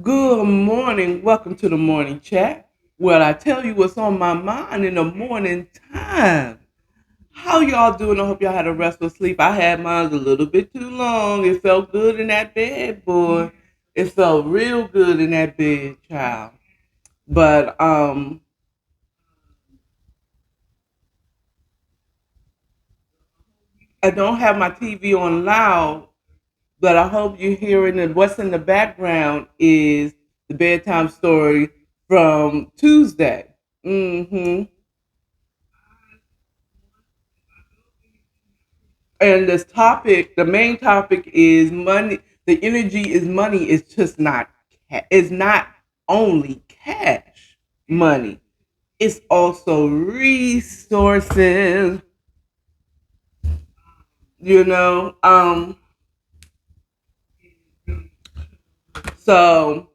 Good morning. Welcome to the morning chat. Well, I tell you what's on my mind in the morning time. How y'all doing? I hope y'all had a restful sleep. I had mine a little bit too long. It felt good in that bed, boy. It felt real good in that bed, child. But I don't have my TV on loud, but I hope you're hearing that what's in the background is the bedtime story from Tuesday. Mm-hmm. And this topic, the main topic is money. The energy is money. It's just not. It's not only cash money. It's also resources. You know. So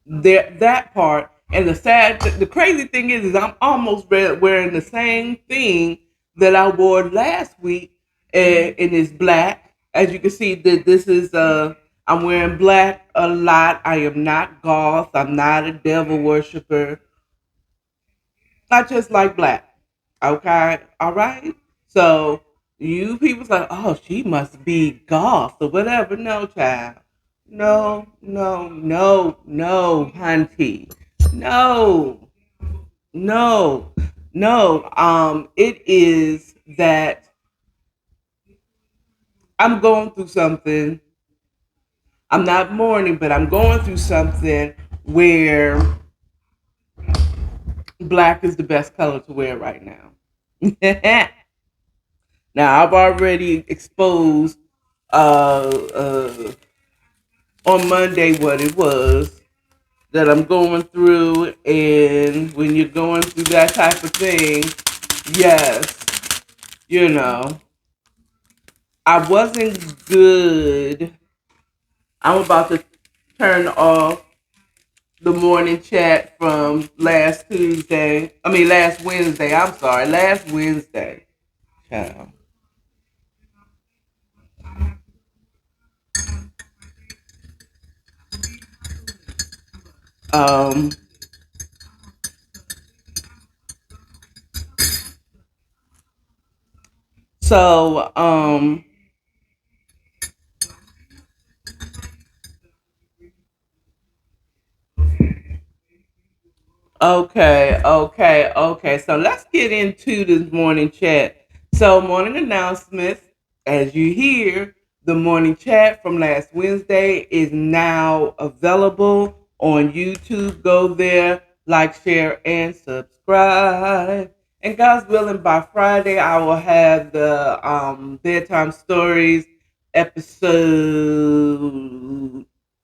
there, that part. And the crazy thing is I'm almost wearing the same thing that I wore last week, and it's black. As you can see, that this is I'm wearing black a lot. I am not goth. I'm not a devil worshiper. I just like black. Okay, all right. So you people's like, oh, she must be goth or whatever. No, child. No, no, no, no, hunty. No, no, no. It is that I'm going through something. I'm not mourning, but I'm going through something where black is the best color to wear right now. Now I've already exposed uh on Monday what it was that I'm going through, and when you're going through that type of thing, yes, you know, I wasn't good. I'm about to turn off the morning chat from last Tuesday. I mean, last Wednesday. I'm sorry, last Wednesday. Child. Um, so, okay, okay, okay. So let's get into this morning chat. So, morning announcements. As you hear, the morning chat from last Wednesday is now available on YouTube. Go there, like, share, and subscribe. And God's willing, by Friday, I will have the bedtime stories episode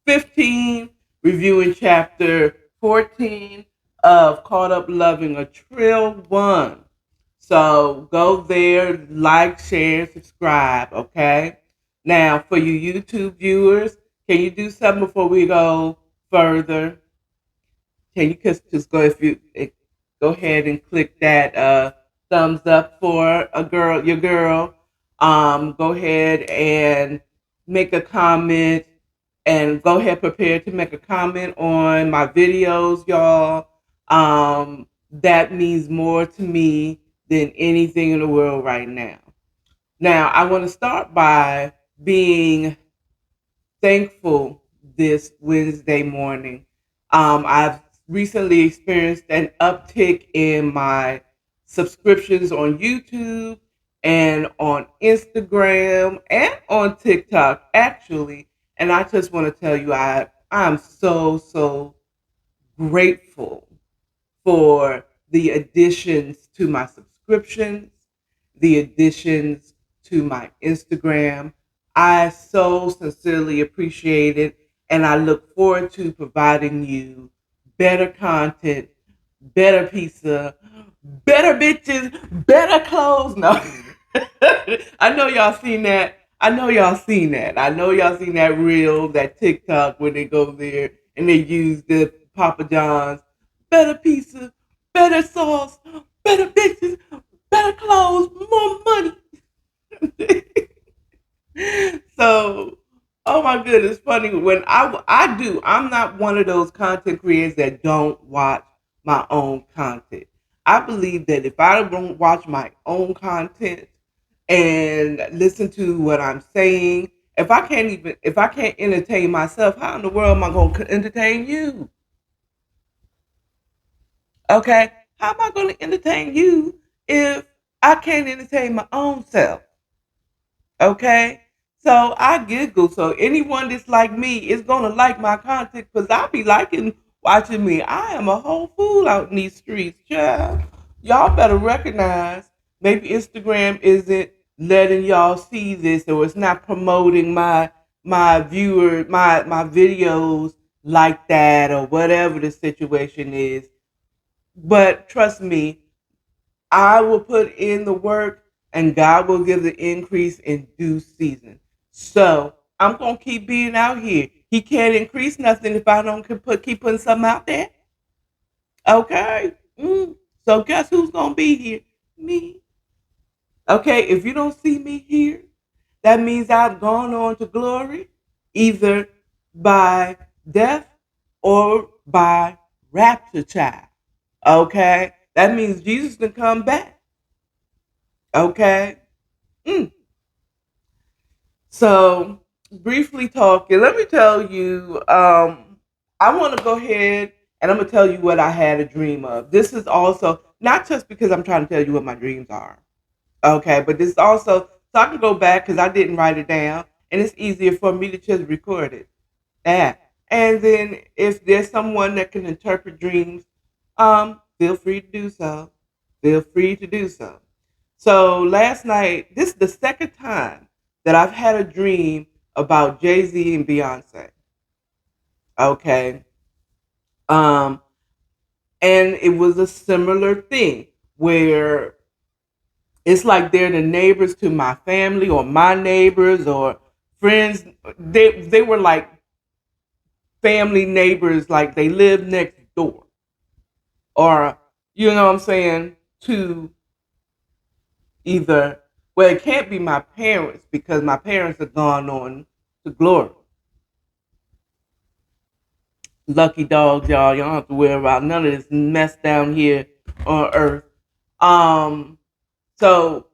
15, reviewing chapter 14 of Caught Up Loving a Trill One. So go there, like, share, subscribe, okay? Now, for you YouTube viewers, can you do something before we go further? Can you just go if you go ahead and click that thumbs up for a girl, your girl. Go ahead and make a comment, and go ahead prepare to make a comment on my videos, y'all. That means more to me than anything in the world right now. Now, I want to start by being thankful this Wednesday morning. I've recently experienced an uptick in my subscriptions on YouTube and on Instagram and on TikTok, actually. And I just want to tell you, I'm so grateful for the additions to my subscriptions, the additions to my Instagram. I so sincerely appreciate it, and I look forward to providing you better content, better pizza, better bitches, better clothes. No, I know y'all seen that. I know y'all seen that. I know y'all seen that reel, that TikTok when they go there and they use the Papa John's better pizza, better sauce, better bitches, better clothes, more money. So Oh my goodness, funny when I do. I'm not one of those content creators that don't watch my own content. I believe that if I don't watch my own content and listen to what I'm saying, if I can't entertain myself, how in the world am I going to entertain you? Okay, how am I going to entertain you if I can't entertain my own self? Okay. So I giggle. So anyone that's like me is gonna like my content because I be liking watching me. I am a whole fool out in these streets, child. Y'all better recognize maybe Instagram isn't letting y'all see this or it's not promoting my videos like that or whatever the situation is. But trust me, I will put in the work and God will give the increase in due season. So I'm gonna keep being out here. He can't increase nothing if I don't keep putting something out there. Okay. So guess who's gonna be here? Me. Okay, if you don't see me here, that means I've gone on to glory, either by death or by rapture child. Okay? That means Jesus can come back. Okay? Mm. So, briefly talking, let me tell you, I want to go ahead and I'm going to tell you what I had a dream of. This is also not just because I'm trying to tell you what my dreams are, okay, but this is also so I can go back because I didn't write it down and it's easier for me to just record it. Yeah. And then if there's someone that can interpret dreams, feel free to do so. Feel free to do so. So last night, this is the second time that I've had a dream about Jay-Z and Beyonce. Okay. Um, and it was a similar thing where it's like they're the neighbors to my family or my neighbors or friends. They were like family neighbors, like they lived next door. Or you know what I'm saying, to either well it can't be my parents because my parents are gone on to glory. Lucky dogs, y'all don't have to worry about none of this mess down here on earth. um so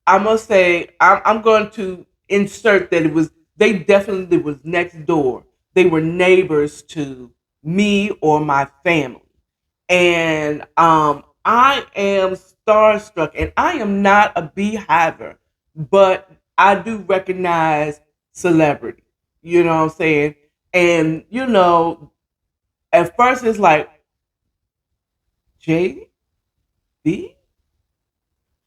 I must say I'm going to insert that it was they definitely was next door. They were neighbors to me or my family. And I am starstruck, and I am not a beehiver, but I do recognize celebrity. You know what I'm saying? And at first it's like J B,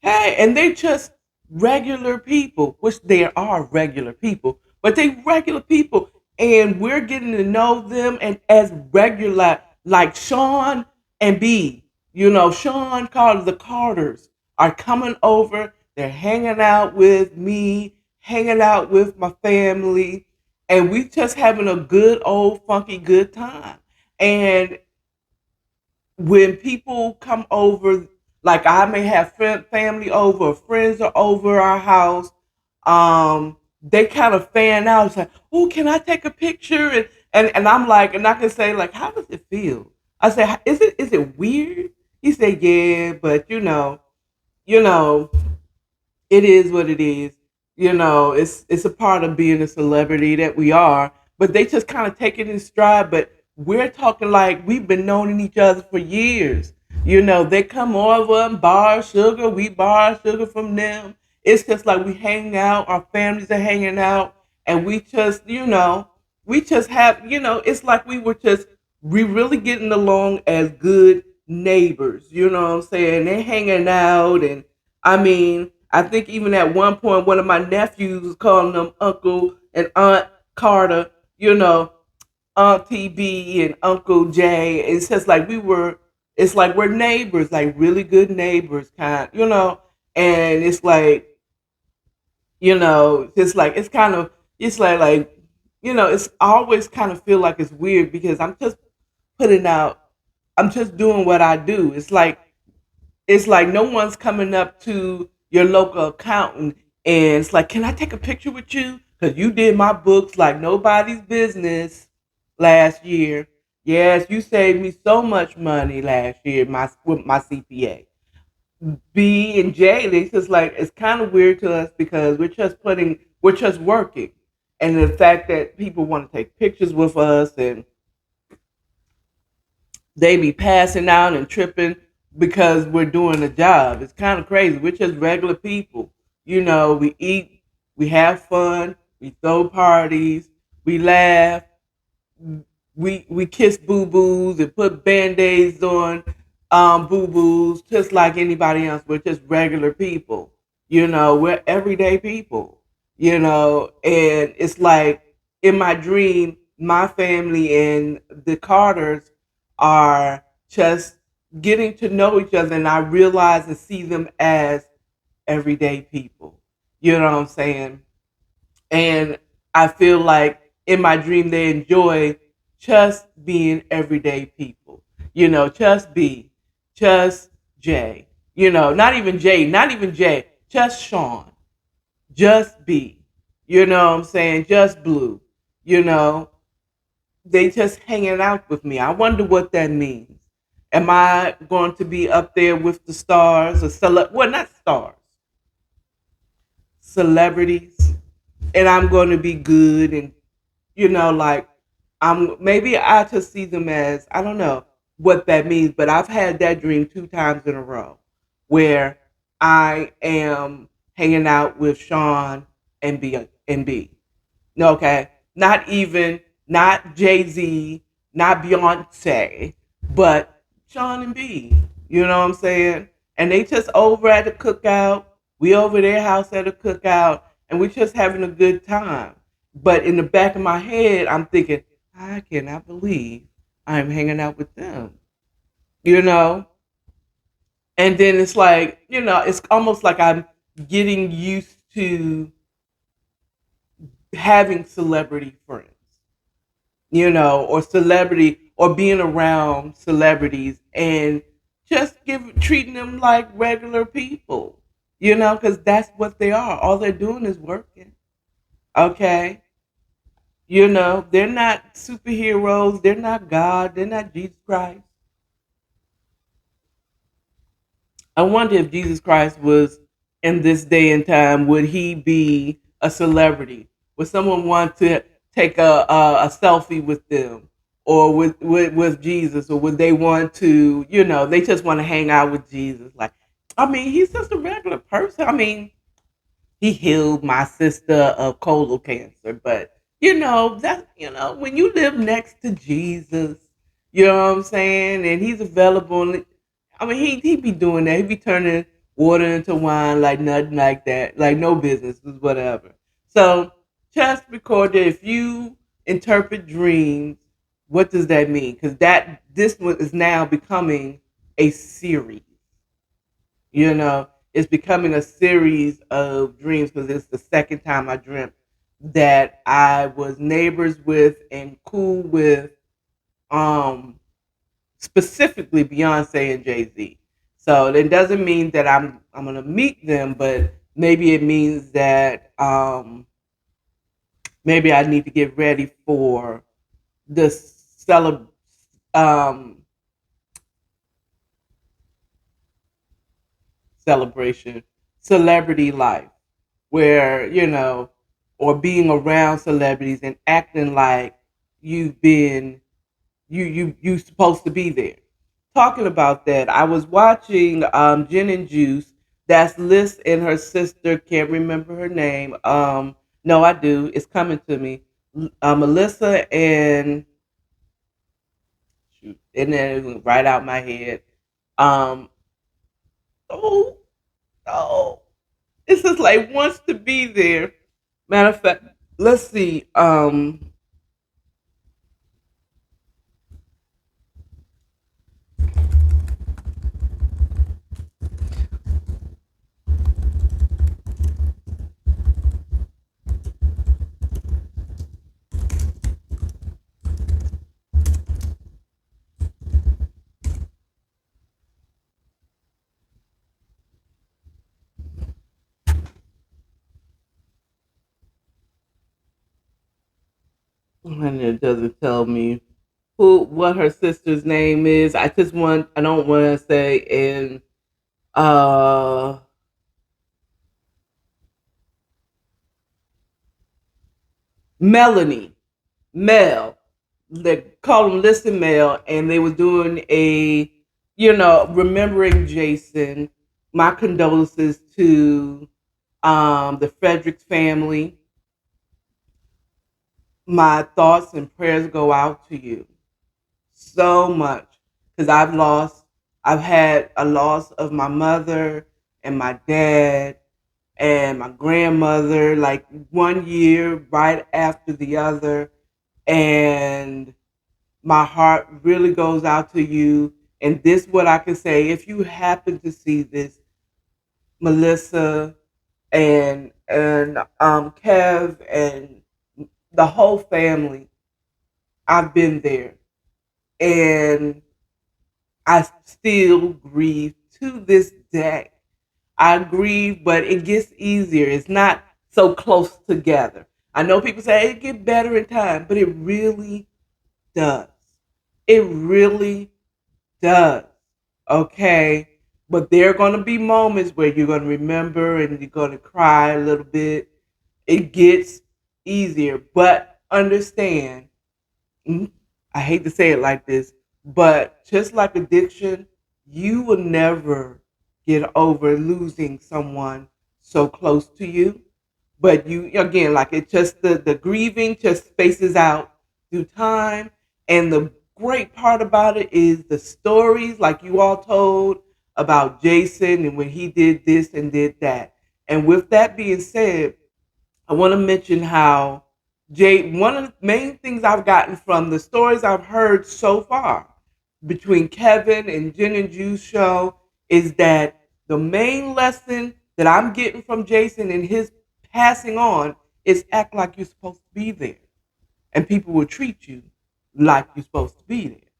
hey, and they just regular people, which they are regular people, but they regular people, and we're getting to know them and as regular, like Sean and B. Sean Carter, the Carters are coming over. They're hanging out with me, hanging out with my family, and we just having a good old funky good time. And when people come over, like I may have family over, friends are over our house, they kind of fan out. It's like, oh, can I take a picture? And I'm like, and I can say like, how does it feel? I say, is it weird? He said, yeah, but you know, it is what it is. It's a part of being a celebrity that we are. But they just kind of take it in stride. But we're talking like we've been knowing each other for years. They come over and borrow sugar. We borrow sugar from them. It's just like we hang out. Our families are hanging out, and we just have. It's like we really getting along as good neighbors. You know what I'm saying? They're hanging out, and I mean, I think even at one point, one of my nephews was calling them Uncle and Aunt Carter, Auntie B and Uncle J. It's just like it's like we're neighbors, like really good neighbors, and it's like, it's like, it's like, it's always kind of feel like it's weird because putting out, I'm just doing what I do. It's like no one's coming up to your local accountant and it's like, can I take a picture with you? because you did my books like nobody's business last year. Yes, you saved me so much money last year, with my CPA. B and J, it's just like it's kind of weird to us because we're just working, and the fact that people want to take pictures with us and they be passing out and tripping because we're doing a job. It's kind of crazy. We're just regular people. We eat, we have fun, we throw parties, we laugh, we kiss boo boos and put band-aids on boo boos just like anybody else. We're just regular people. We're everyday people. And it's like in my dream, my family and the Carters are just getting to know each other, and I realize and see them as everyday people. You know what I'm saying? And I feel like in my dream they enjoy just being everyday people. Just B, just J. Not even J, not even J, just Sean, just B. You know what I'm saying? Just Blue. You know, they just hanging out with me. I wonder what that means. Am I going to be up there with the stars or well, not stars, celebrities, and I'm going to be good and like I'm maybe I just see them as I don't know what that means, but I've had that dream 2 times in a row where I am hanging out with Sean and B. No, okay, not Jay Z, not Beyonce, but Sean and B. You know what I'm saying? And they just over at the cookout. We over their house at a cookout, and we just having a good time. But in the back of my head, I'm thinking, I cannot believe I'm hanging out with them. You know? And then it's like, it's almost like I'm getting used to having celebrity friends, or celebrity or being around celebrities and just treating them like regular people, because that's what they are. All they're doing is working. Okay. They're not superheroes. They're not God. They're not Jesus Christ. I wonder if Jesus Christ was in this day and time, would he be a celebrity? Would someone want to take a selfie with them or with Jesus? Or would they want to, they just want to hang out with Jesus? Like, I mean, he's just a regular person. I mean, he healed my sister of colon cancer. But when you live next to Jesus, you know what I'm saying, and he's available. I mean, he be doing that. He be turning water into wine like nothing like that, like no business, whatever. So just record that. If you interpret dreams, what does that mean? Because this one is now becoming a series. It's becoming a series of dreams because it's the second time I dreamt that I was neighbors with and cool with, um, specifically Beyonce and Jay Z. So it doesn't mean that I'm gonna meet them, but maybe it means that maybe I need to get ready for this um, celebration, celebrity life, where or being around celebrities and acting like you've been you supposed to be there. Talking about that, I was watching Gin and Juice. That's Liz and her sister. Can't remember her name. No, I do. It's coming to me. Melissa and shoot, and then it went right out my head. Um, oh, oh, it's just like wants to be there. Matter of fact, let's see. And it doesn't tell me what her sister's name is. I don't want to say in uh Melanie, Mel. They called him Listen Mel, and they were doing remembering Jason. My condolences to the Fredericks family. My thoughts and prayers go out to you so much because I've had a loss of my mother and my dad and my grandmother, like 1 year right after the other. And my heart really goes out to you. And this what I can say. If you happen to see this, Melissa and Kev and the whole family, I've been there. And I still grieve to this day. I grieve, but it gets easier. It's not so close together. I know people say it get better in time, but it really does. It really does. Okay. But there are going to be moments where you're going to remember and you're going to cry a little bit. It gets easier, but understand, mm, I hate to say it like this, but just like addiction, you will never get over losing someone so close to you. But you, again, like it just, the grieving just spaces out through time. And the great part about it is the stories, like you all told about Jason and when he did this and did that. And with that being said, I want to mention how one of the main things I've gotten from the stories I've heard so far between Kevin and Jen and Juice show is that the main lesson that I'm getting from Jason and his passing on is act like you're supposed to be there. And people will treat you like you're supposed to be there.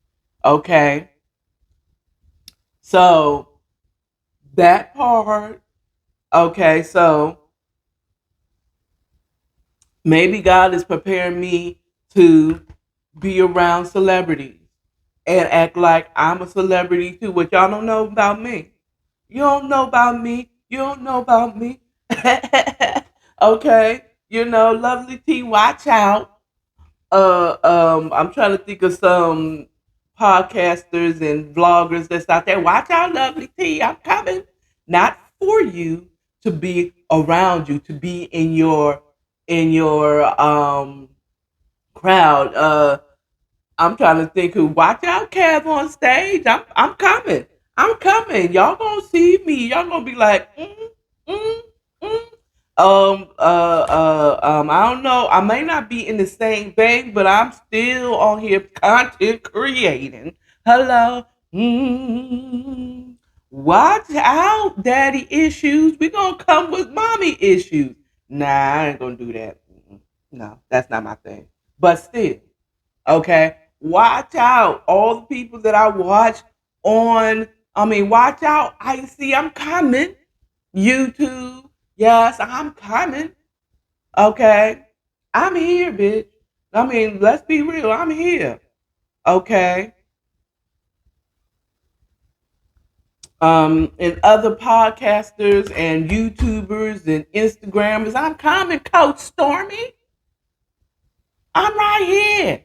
Okay? So that part, okay, so maybe God is preparing me to be around celebrities and act like I'm a celebrity too. What y'all don't know about me. You don't know about me. You don't know about me. Okay. Lovely T, watch out. I'm trying to think of some podcasters and vloggers that's out there. Watch out, Lovely T. I'm coming. Not for you, to be around you, to be in your crowd. I'm trying to think who. Watch out, Kev on stage. I'm coming. I'm coming. Y'all gonna see me. Y'all gonna be like, mm, mm. I don't know. I may not be in the same vein, but I'm still on here content creating. Hello. Watch out, daddy issues. We gonna come with mommy issues. Nah, I ain't gonna do that. No, that's not my thing. But still, okay. Watch out. All the people that I watch watch out. I see I'm coming. YouTube. Yes, I'm coming. Okay. I'm here, bitch. Let's be real. I'm here. Okay. And other podcasters and YouTubers and Instagrammers, I'm coming, Coach Stormy. I'm right here.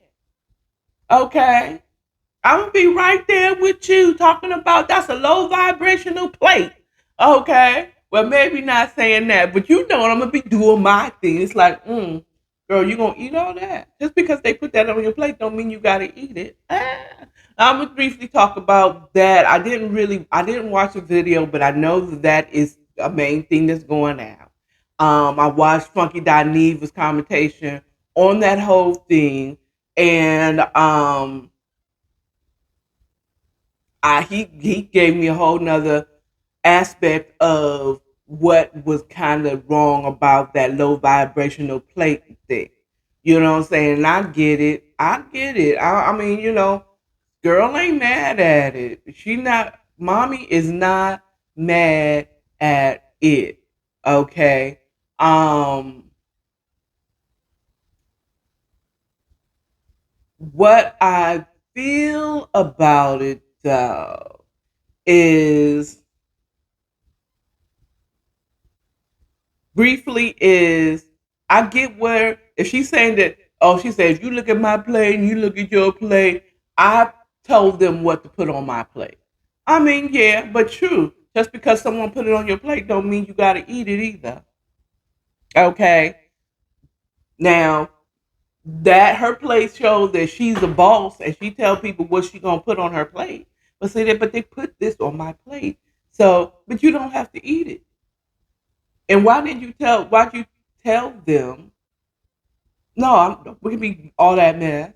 Okay. I'm gonna be right there with you talking about that's a low vibrational plate. Okay. Well, maybe not saying that, but I'm gonna be doing my thing. It's like, girl, you gonna eat all that? Just because they put that on your plate don't mean you gotta eat it. I'm gonna briefly talk about that. I didn't watch a video, but I know that is a main thing that's going out. I watched Funky Dineva's commentation on that whole thing, and he gave me a whole nother aspect of what was kind of wrong about that low vibrational plate thing. You know what I'm saying? And I get it. I get it. Girl ain't mad at it. Mommy is not mad at it. Okay. Um, what I feel about it though is briefly is I get where if she's saying that, oh, she says you look at my plate and you look at your plate, I told them what to put on my plate. I mean, yeah, but true. Just because someone put it on your plate don't mean you gotta eat it either. Okay. Now that her plate shows that she's a boss and she tell people what she gonna put on her plate. But say that, but they put this on my plate. So, but you don't have to eat it. And why'd you tell them, no, we can be all that mess.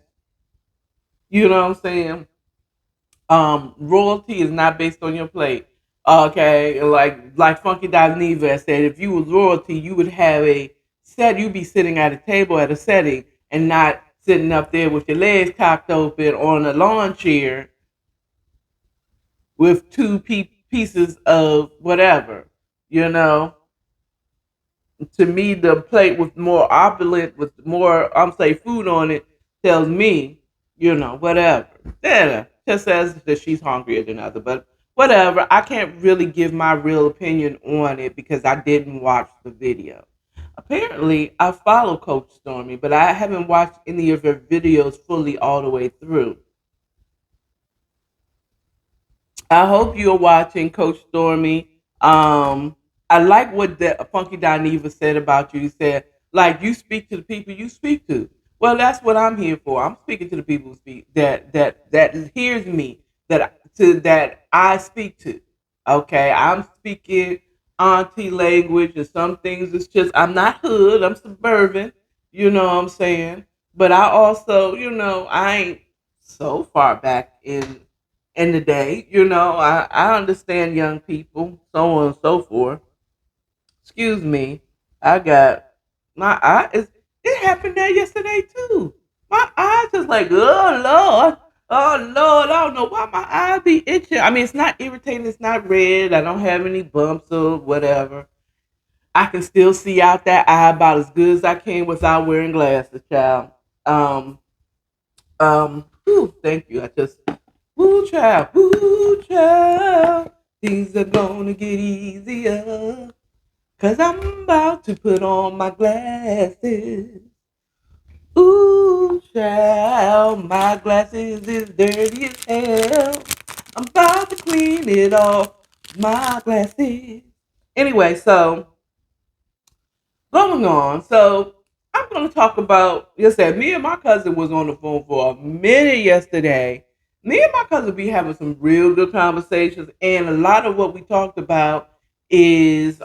You know what I'm saying? Royalty is not based on your plate. Okay, like Funky Dineva said, if you was royalty, you would have a set. You'd be sitting at a table at a setting, and not sitting up there with your legs cocked open on a lawn chair with two pieces of whatever. You know, to me, the plate with more opulent, with more, I'm say, food on it, tells me, whatever. Yeah, just says that she's hungrier than other, but whatever. I can't really give my real opinion on it because I didn't watch the video. Apparently, I follow Coach Stormy, but I haven't watched any of her videos fully all the way through. I hope you're watching, Coach Stormy. I like what the Funky Dineva said about you. He said, like, you speak to the people you speak to. Well, that's what I'm here for. I'm speaking to the people who speak that hears me, that I speak to. Okay, I'm speaking auntie language, and some things it's just I'm not hood. I'm suburban. You know what I'm saying? But I also, I ain't so far back in the day. I understand young people, so on and so forth. Excuse me. I got my eye. It happened there yesterday too. My eyes just like, oh Lord. Oh Lord, I don't know why my eyes be itching. I mean, it's not irritating. It's not red. I don't have any bumps or whatever. I can still see out that eye about as good as I can without wearing glasses, child. Um, thank you. I just woo child, things are gonna get easier. Cause I'm about to put on my glasses. Ooh child, my glasses is dirty as hell. I'm about to clean it off my glasses. Anyway, so going on. So I'm going to talk about. You said me and my cousin was on the phone for a minute yesterday. Me and my cousin be having some real good conversations, and a lot of what we talked about is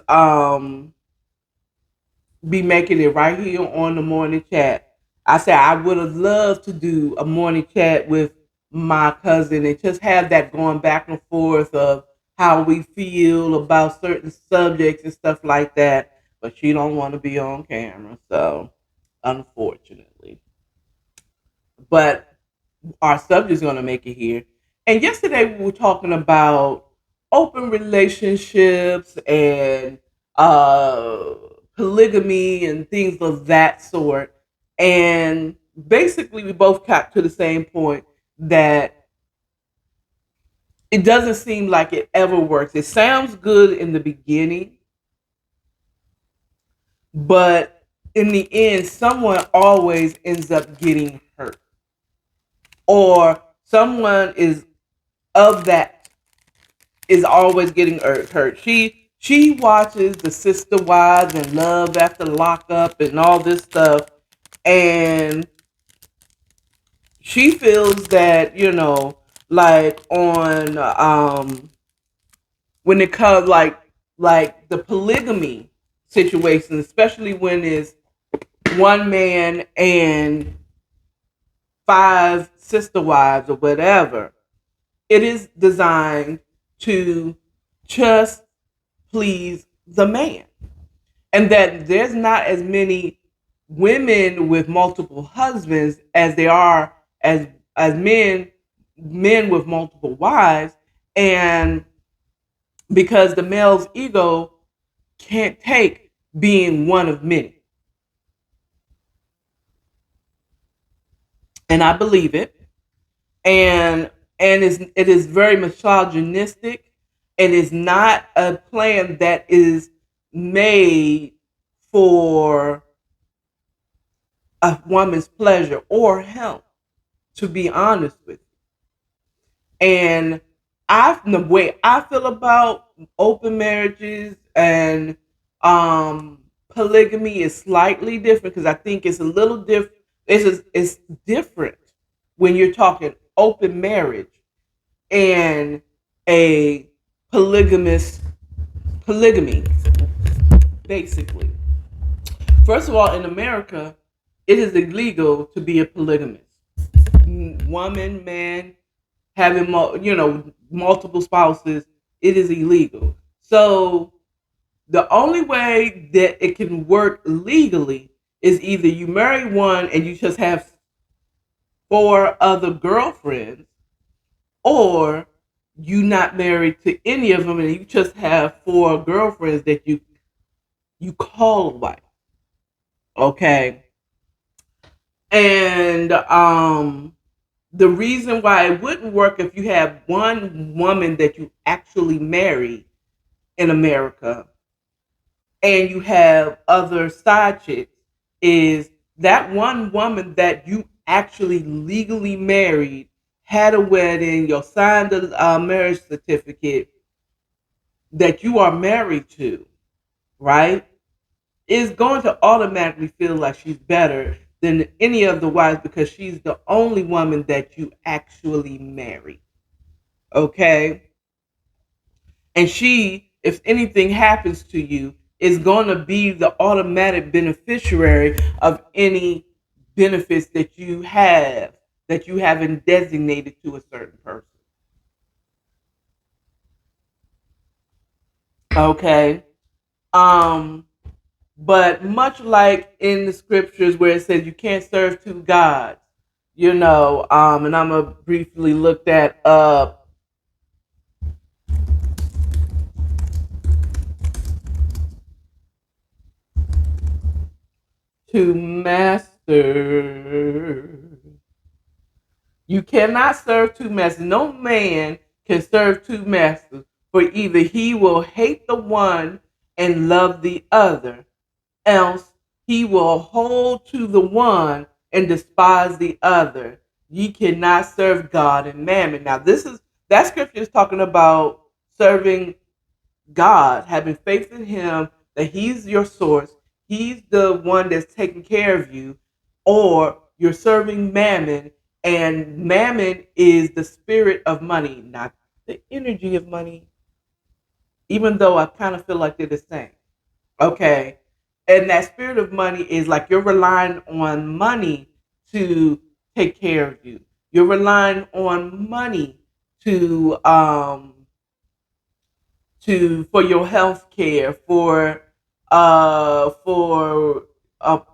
be making it right here on the morning chat. I said I would have loved to do a morning chat with my cousin and just have that going back and forth of how we feel about certain subjects and stuff like that. But she don't want to be on camera, so unfortunately. But our subject's gonna make it here. And yesterday we were talking about open relationships and uh, polygamy and things of that sort. And basically, we both got to the same point that it doesn't seem like it ever works. It sounds good in the beginning, but in the end, someone always ends up getting hurt, or someone is of that is always getting hurt. She watches the Sister Wives and Love After Lockup and all this stuff, and she feels that like on when it comes like the polygamy situation, especially when it's one man and five sister wives or whatever, it is designed to just please the man. And that there's not as many women with multiple husbands as there are as men with multiple wives. And because the male's ego can't take being one of many. and I believe it. And it is very misogynistic, and is not a plan that is made for a woman's pleasure or health. To be honest with you, and the way I feel about open marriages and um polygamy is slightly different, because I think it's a little different. It's different when you're talking open marriage and a polygamous polygamy. Basically, first of all, in America, it is illegal to be a polygamist. Woman, man, having multiple spouses, it is illegal. So the only way that it can work legally is either you marry one and you just have four other girlfriends, or you not married to any of them and you just have four girlfriends that you call a wife. Okay. And the reason why it wouldn't work if you have one woman that you actually marry in America and you have other side chicks is that one woman that you actually legally married, had a wedding, you signed a marriage certificate that you are married to, right? Is going to automatically feel like she's better than any of the wives because she's the only woman that you actually marry. Okay? And she, if anything happens to you, is going to be the automatic beneficiary of any benefits that you haven't designated to a certain person. Okay? Um But much like in the scriptures where it says you can't serve two gods, and I'm gonna briefly look that up. To master, you cannot serve two masters. No man can serve two masters, for either he will hate the one and love the other, else he will hold to the one and despise the other. Ye cannot serve God and mammon. Now, that scripture is talking about serving God, having faith in Him that He's your source, He's the one that's taking care of you, or you're serving mammon, and mammon is the spirit of money, not the energy of money, even though I kind of feel like they're the same. Okay. And that spirit of money is like you're relying on money to take care of you. You're relying on money to for your health care, for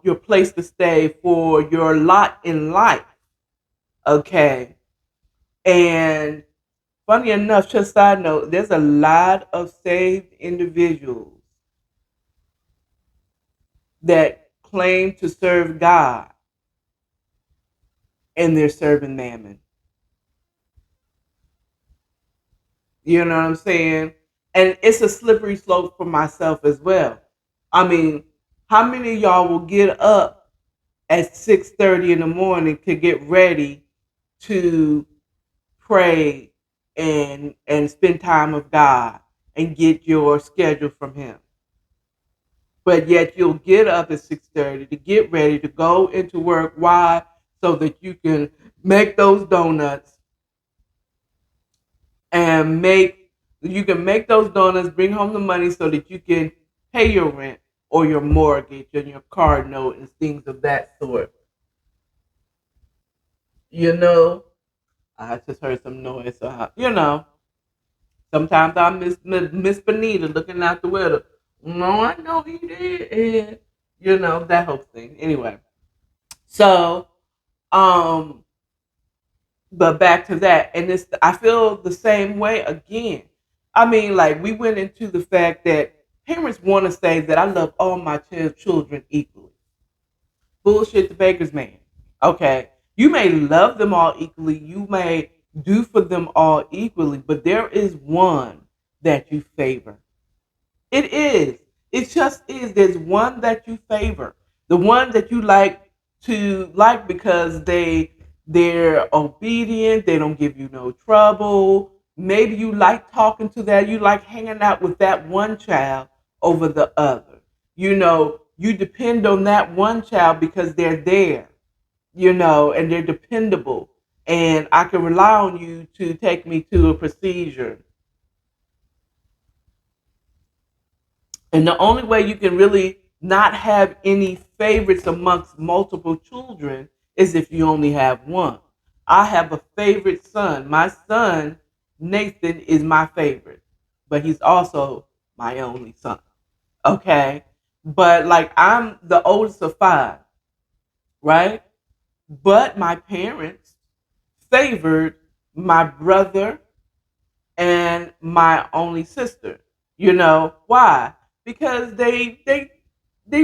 your place to stay, for your lot in life. Okay. And funny enough, just side note, there's a lot of saved individuals that claim to serve God and they're serving mammon. You know what I'm saying? And it's a slippery slope for myself as well. I mean, how many of y'all will get up at 6:30 in the morning to get ready to pray and spend time with God and get your schedule from Him? But yet you'll get up at 6:30 to get ready to go into work. Why? So that you can make those donuts and make those donuts, bring home the money so that you can pay your rent or your mortgage and your car note and things of that sort. You know, I just heard some noise. So sometimes I miss Benita looking out the window. No, I know he did, and that whole thing. Anyway, so um, but back to that, and I feel the same way again. I mean, like we went into the fact that parents want to say that I love all my children equally. Bullshit, the baker's man. Okay, You may love them all equally. You may do for them all equally, but there is one that you favor. It is. It just is. There's one that you favor. The one that you like because they're obedient, they don't give you no trouble. Maybe you like talking to that, you like hanging out with that one child over the other. You depend on that one child because they're there, and they're dependable. And I can rely on you to take me to a procedure. And the only way you can really not have any favorites amongst multiple children is if you only have one. I have a favorite son. My son, Nathan, is my favorite, but he's also my only son. Okay. But like I'm the oldest of five, right? But my parents favored my brother and my only sister. Why? Because they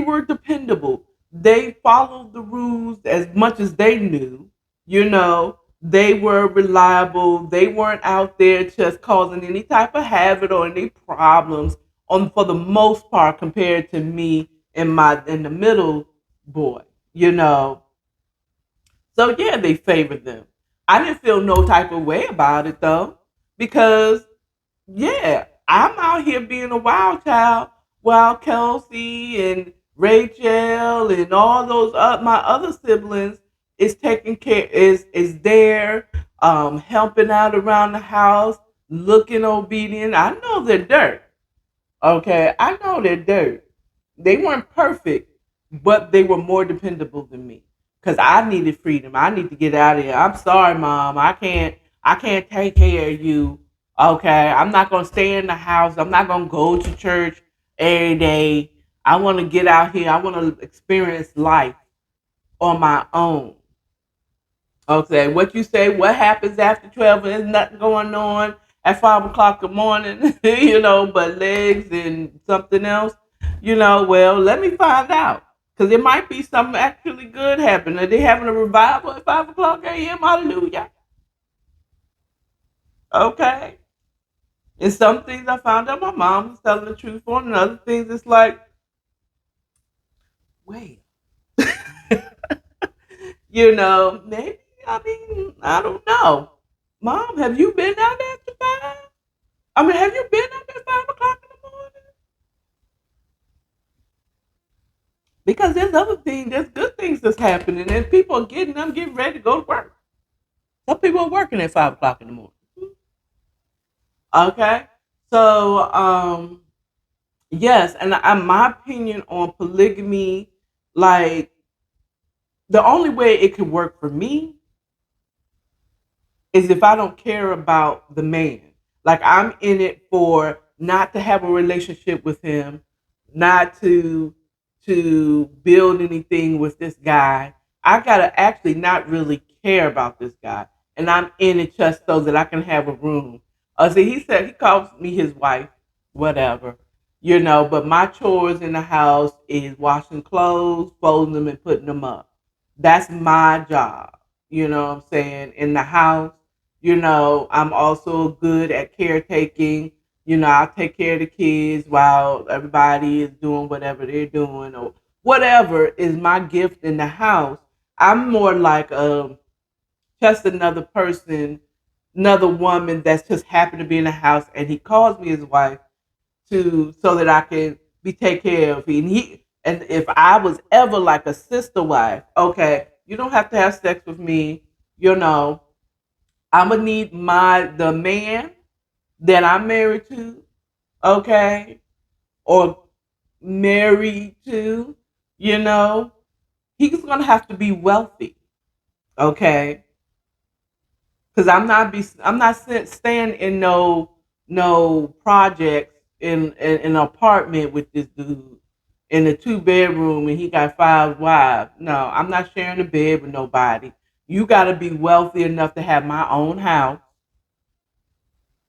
were dependable. They followed the rules as much as they knew. They were reliable. They weren't out there just causing any type of havoc or any problems on for the most part compared to me and my in the middle boy, you know. So yeah, they favored them. I didn't feel no type of way about it though, because yeah, I'm out here being a wild child while Kelsey and Rachel and all those my other siblings is taking care is there, helping out around the house, looking obedient. I know they're dirt. Okay, I know they're dirt. They weren't perfect, but they were more dependable than me because I needed freedom. I need to get out of here. I'm sorry, mom. I can't take care of you. Okay, I'm not gonna stay in the house. I'm not gonna go to church every day. I want to get out here. I want to experience life on my own. Okay, what you say? What happens after 12? There's nothing going on at 5 o'clock in the morning, but legs and something else. Well, let me find out because there might be something actually good happening. Are they having a revival at 5 o'clock a.m.? Hallelujah. Okay. And some things I found out my mom was telling the truth on, and other things it's like, wait, maybe I don't know. Mom, have you been out after 5? I mean, have you been up at 5 o'clock in the morning? Because there's good things that's happening, and people are getting ready to go to work. Some people are working at 5 o'clock in the morning. Okay, so yes, and my opinion on polygamy, like the only way it could work for me is if I don't care about the man. Like I'm in it for not to have a relationship with him, not to build anything with this guy. I gotta actually not really care about this guy, and I'm in it just so that I can have a room. See, he said he calls me his wife, whatever, But my chores in the house is washing clothes, folding them, and putting them up. That's my job. You know what I'm saying? In the house, I'm also good at caretaking. I'll take care of the kids while everybody is doing whatever they're doing or whatever is my gift in the house. I'm more like just another person, another woman that's just happened to be in the house, and he calls me his wife to so that I can be take care of him. And if I was ever like a sister wife, okay, you don't have to have sex with me. You know, I'm gonna need the man that I'm married to, okay, or married to, you know, he's gonna have to be wealthy, okay, because I'm not staying in no projects in an apartment with this dude in a 2 bedroom and he got 5 wives. No, I'm not sharing a bed with nobody. You got to be wealthy enough to have my own house.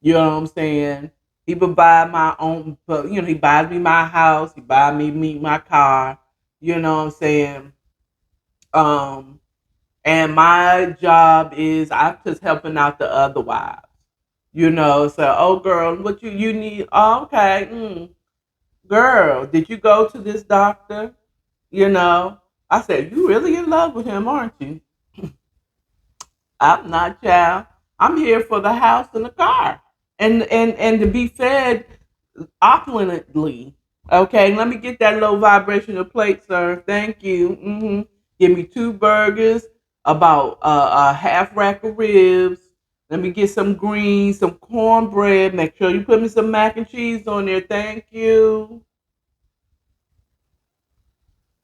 You know what I'm saying? He would buy my own, but he buys me my house. He buys me my car. You know what I'm saying? Um, And my job is I'm just helping out the other wives. So, oh girl, what you need? Oh, okay. Girl, did you go to this doctor? You know, I said, you really in love with him, aren't you? I'm not, child. I'm here for the house and the car, and to be fed opulently. Okay, let me get that low vibrational plate, sir. Thank you. Give me 2 burgers, about a half rack of ribs. Let me get some greens, some cornbread. Make sure you put me some mac and cheese on there. Thank you.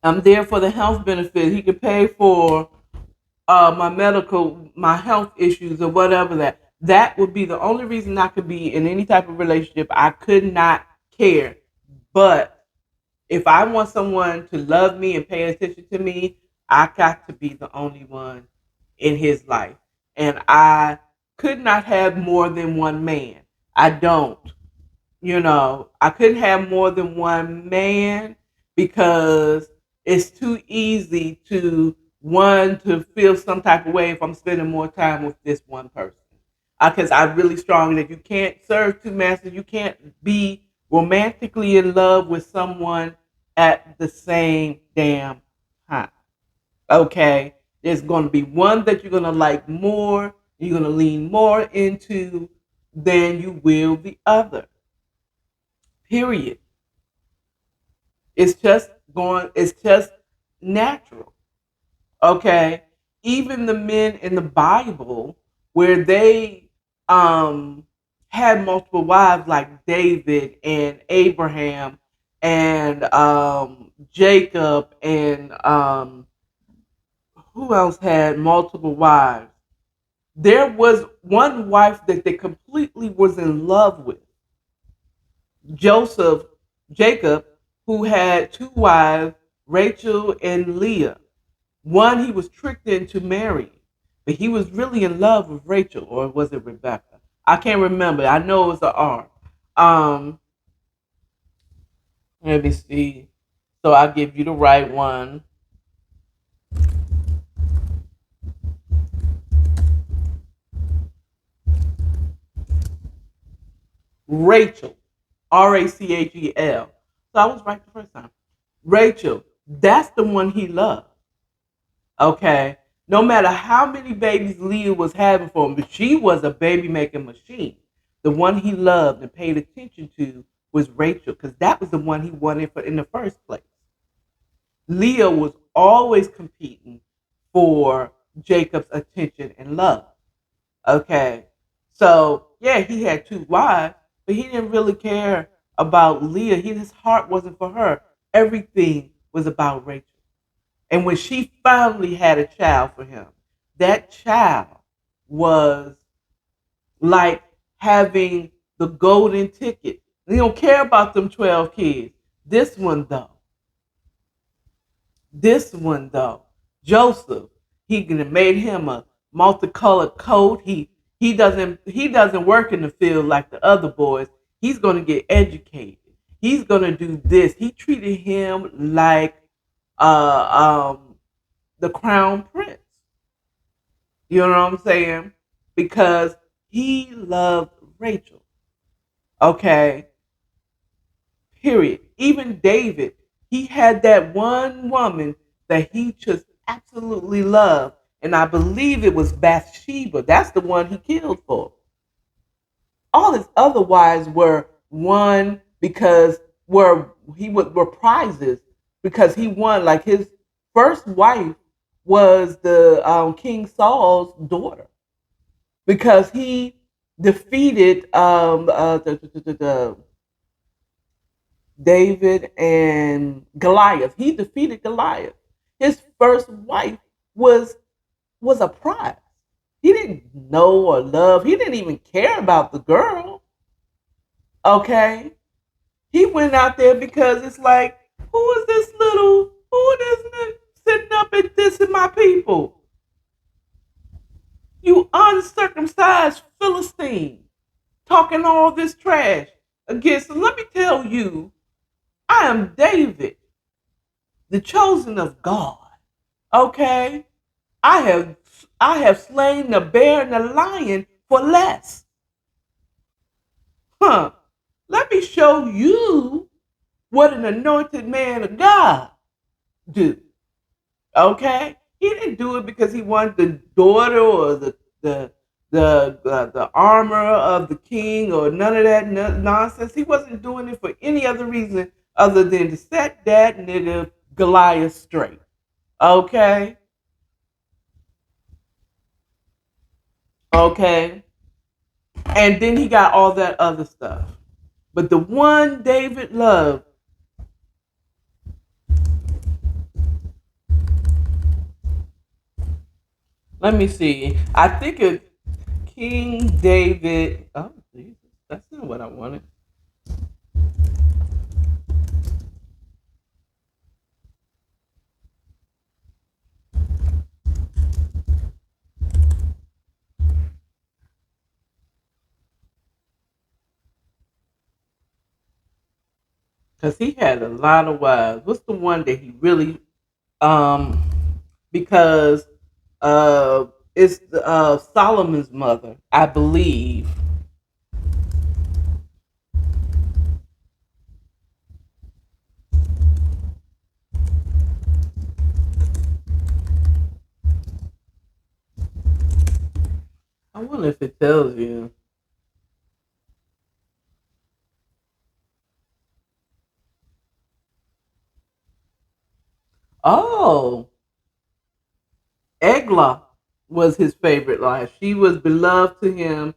I'm there for the health benefit. He can pay for my health issues or whatever that would be the only reason I could be in any type of relationship. I could not care. But if I want someone to love me and pay attention to me, I got to be the only one in his life. And I could not have more than one man. I don't. I couldn't have more than one man because it's too easy to feel some type of way if I'm spending more time with this one person. Because I'm really strong that you can't serve two masters. You can't be romantically in love with someone at the same damn time. Okay? There's going to be one that you're going to like more, you're going to lean more into than you will the other. Period. It's just natural. Okay. Even the men in the Bible where they um had multiple wives like David and Abraham and Jacob and who else had multiple wives? There was one wife that they completely was in love with. Joseph, Jacob, who had 2 wives, Rachel and Leah. One he was tricked into marrying, but he was really in love with Rachel, or was it Rebecca? I can't remember. I know it was an R. Um, Let me see. So I'll give you the right one. Rachel. Rachel. So I was right the first time. Rachel, that's the one he loved. Okay. No matter how many babies Leah was having for him, but she was a baby making machine. The one he loved and paid attention to was Rachel, because that was the one he wanted for in the first place. Leah was always competing for Jacob's attention and love. Okay. So yeah, he had 2 wives, but he didn't really care about Leah. His heart wasn't for her. Everything was about Rachel. And when she finally had a child for him, that child was like having the golden ticket. He don't care about them 12 kids. This one though, Joseph, he could have made him a multicolored coat. He doesn't work in the field like the other boys. He's gonna get educated. He's gonna do this. He treated him like the crown prince. You know what I'm saying? Because he loved Rachel. Okay. Period. Even David, he had that one woman that he just absolutely loved. And I believe it was Bathsheba. That's the one he killed for. All his other wives were won because were prizes because he won. Like his first wife was the King Saul's daughter because he defeated the David and Goliath. He defeated Goliath. His first wife was was a prize. He didn't know or love. He didn't even care about the girl. Okay, he went out there because it's like, who is this sitting up and dissing my people? You uncircumcised Philistine, talking all this trash against. Let me tell you, I am David, the chosen of God. Okay? I have I have slain the bear and the lion for less. Huh. Let me show you what an anointed man of God do. Okay? He didn't do it because he wanted the daughter or the the armor of the king or none of that nonsense. He wasn't doing it for any other reason other than to set that nigga Goliath straight. Okay? Okay? And then he got all that other stuff. But the one David loved, let me see. I think it's King David. Oh, Jesus. That's not what I wanted. Because he had a lot of wives. What's the one that he really, um, because uh, it's Solomon's mother, I believe. I wonder if it tells you. Oh, Eglah was his favorite wife. She was beloved to him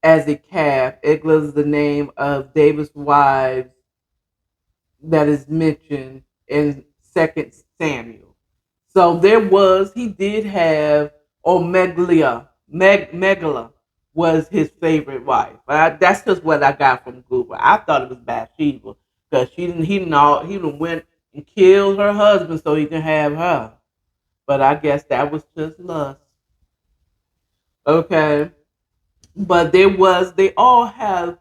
as a calf. Eglah is the name of David's wives that is mentioned in Second Samuel. So he did have, or Megala was his favorite wife. That's just what I got from Google. I thought it was Bathsheba because he didn't went and killed her husband so he can have her. But I guess that was just lust. Okay. But they all have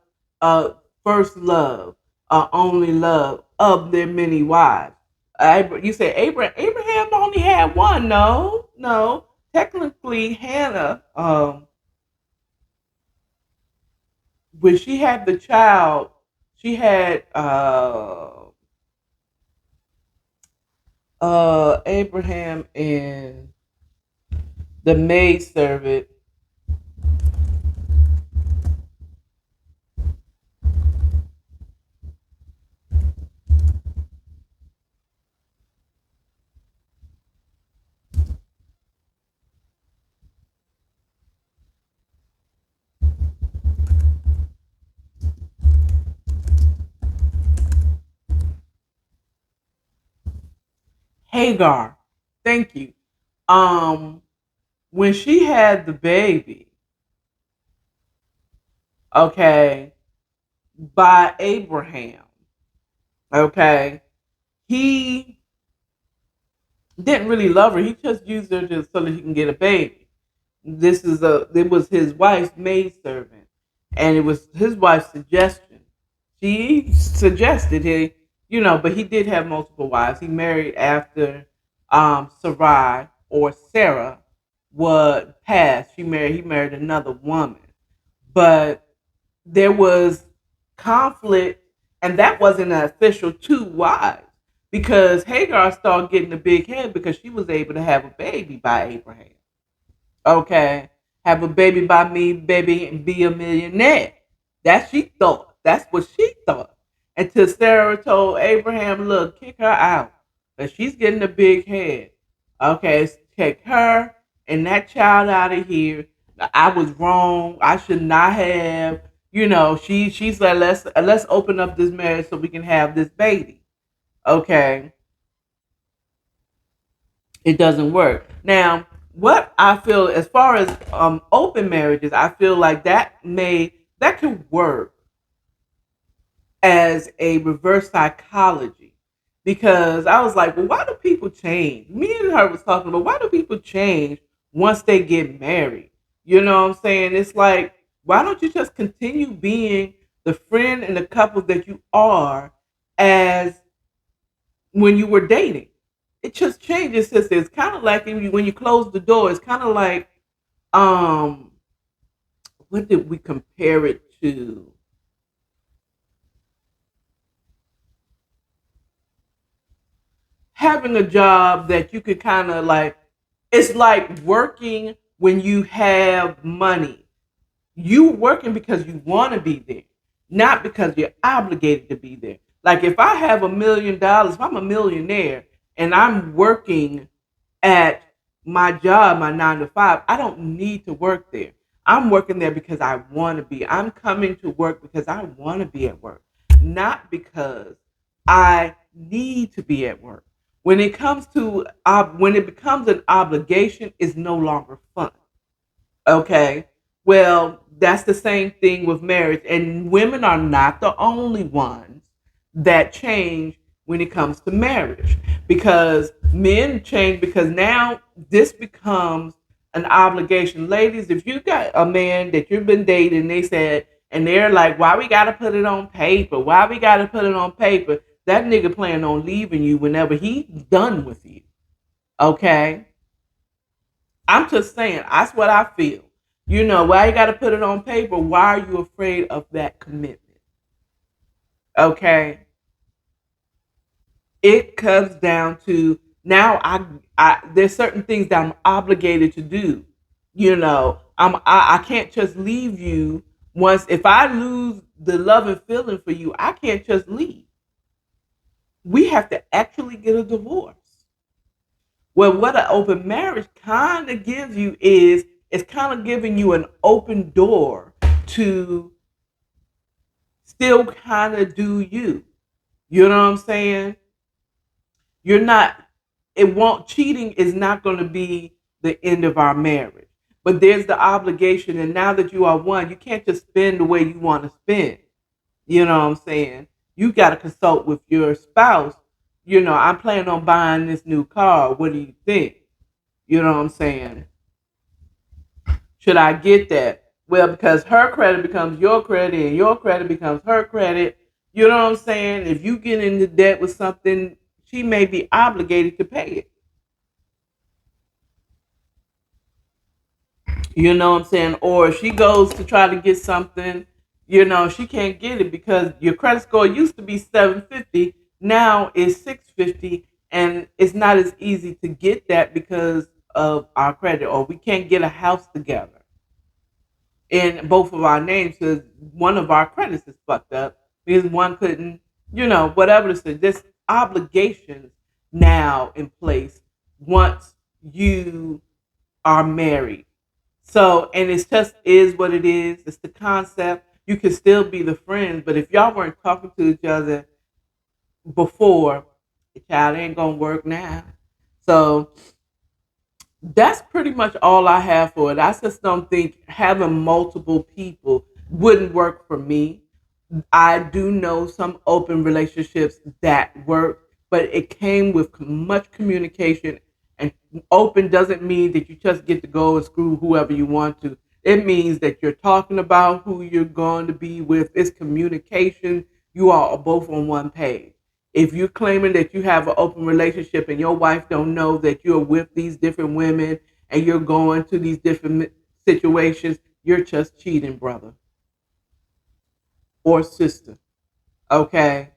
first love, only love of their many wives. You say Abraham only had one. No, no. Technically, Hannah, when she had the child, she had Abraham and the maidservant Hagar. Thank you. Um, when she had the baby, okay, by Abraham, okay, he didn't really love her. He just used her just so that he can get a baby. It was his wife's maidservant, and it was his wife's suggestion. She suggested but he did have multiple wives. He married after Sarai or Sarah was passed. He married another woman, but there was conflict, and that wasn't an official two wives because Hagar started getting a big head because she was able to have a baby by Abraham. Okay, have a baby by me, baby, and be a millionaire. That she thought. That's what she thought. Until Sarah told Abraham, "Look, kick her out, but she's getting a big head. Okay, take her and that child out of here. I was wrong. I should not have. She said, let's open up this marriage so we can have this baby. Okay, it doesn't work. Now, what I feel as far as open marriages, I feel like that could work as a reverse psychology because I was like, well, why do people change? Me and her was talking about why do people change once they get married? You know what I'm saying? It's like, why don't you just continue being the friend and the couple that you are as when you were dating? it just changes, sister. It's kind of like when you close the door. It's kind of like um, what did we compare it to? Having a job that you could kind of like, it's like working when you have money. You working because you want to be there, not because you're obligated to be there. Like if I have $1 million, if I'm a millionaire and I'm working at my job, my 9 to 5, I don't need to work there. I'm working there because I want to be. I'm coming to work because I want to be at work, not because I need to be at work. When it comes to when it becomes an obligation, it's no longer fun. Okay. Well, that's the same thing with marriage. And women are not the only ones that change when it comes to marriage, because men change because now this becomes an obligation. Ladies, if you got a man that you've been dating, they said, and they're like, why we got to put it on paper? Why we got to put it on paper? That nigga plan on leaving you whenever he's done with you. Okay. I'm just saying, that's what I feel. You know, why you got to put it on paper? Why are you afraid of that commitment? Okay. It comes down to now there's certain things that I'm obligated to do. You know, I can't just leave you once. If I lose the love and feeling for you, I can't just leave. We have to actually get a divorce. Well, what an open marriage kind of gives you is it's kind of giving you an open door to still kind of do you. You know what I'm saying? You're not, it won't, cheating is not going to be the end of our marriage. But there's the obligation, and now that you are one, you can't just spend the way you want to spend. You know what I'm saying? You got to consult with your spouse. You know, I'm planning on buying this new car. What do you think? You know what I'm saying? Should I get that? Well, because her credit becomes your credit and your credit becomes her credit. You know what I'm saying? If you get into debt with something, she may be obligated to pay it. You know what I'm saying? Or if she goes to try to get something, you know, she can't get it because your credit score used to be 750, now is 650, and it's not as easy to get that because of our credit, or we can't get a house together in both of our names because one of our credits is fucked up because one couldn't, you know, whatever this is. There's obligations now in place once you are married. So, and it's just is what it is. It's the concept. You can still be the friends, but if y'all weren't talking to each other before, the child ain't gonna work now. So that's pretty much all I have for it. I just don't think having multiple people wouldn't work for me. I do know some open relationships that work, but it came with much communication. And open doesn't mean that you just get to go and screw whoever you want to. It means that you're talking about who you're going to be with. It's communication. You all are both on one page. If you're claiming that you have an open relationship and your wife don't know that you're with these different women and you're going to these different situations, you're just cheating, brother or sister. Okay?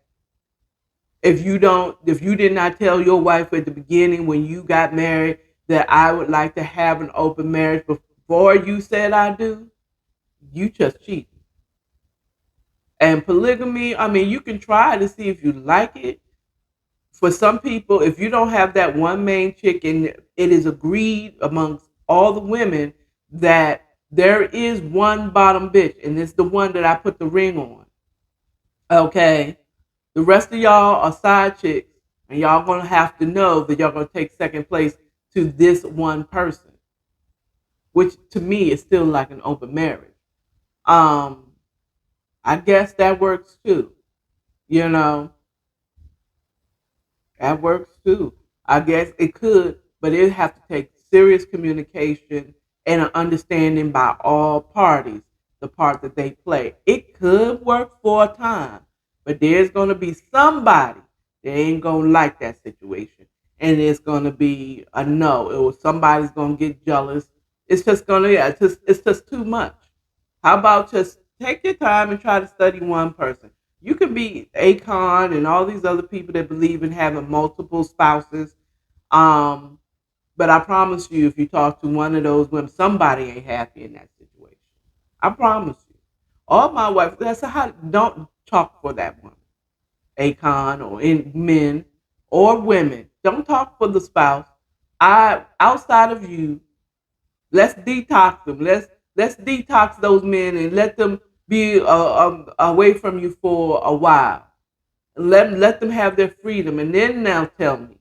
If you did not tell your wife at the beginning when you got married that I would like to have an open marriage before you said I do, you just cheated. And polygamy, I mean, you can try to see if you like it. For some people, if you don't have that one main chick and it is agreed amongst all the women that there is one bottom bitch and it's the one that I put the ring on. Okay. The rest of y'all are side chicks and y'all gonna have to know that y'all gonna take second place to this one person, which to me is still like an open marriage. Um, I guess that works too. You know, that works too. I guess it could, but it have to take serious communication and an understanding by all parties the part that they play. It could work for a time, but there's going to be somebody that ain't going to like that situation. and it's gonna be a no. Or somebody's gonna get jealous. It's just gonna, yeah, it's just too much. How about just take your time and try to study one person? You can be Akon and all these other people that believe in having multiple spouses. Um, but I promise you, if you talk to one of those women, somebody ain't happy in that situation. I promise you. All my wife, that's how, don't talk for that woman, Akon, or in men or women. Don't talk for the spouse. I outside of you, let's detox them. Let's detox those men and let them be away from you for a while. Let them have their freedom, and then now tell me,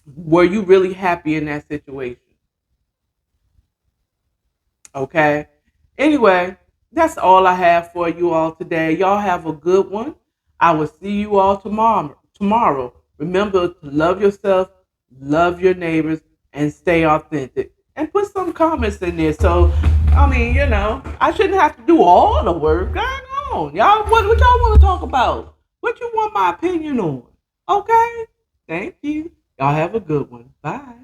were you really happy in that situation? Okay. Anyway, that's all I have for you all today. Y'all have a good one. I will see you all tomorrow. Tomorrow. Remember to love yourself, love your neighbors, and stay authentic. And put some comments in there. So, I mean, I shouldn't have to do all the work. Hang on. Y'all, what y'all want to talk about? What you want my opinion on? Okay? Thank you. Y'all have a good one. Bye.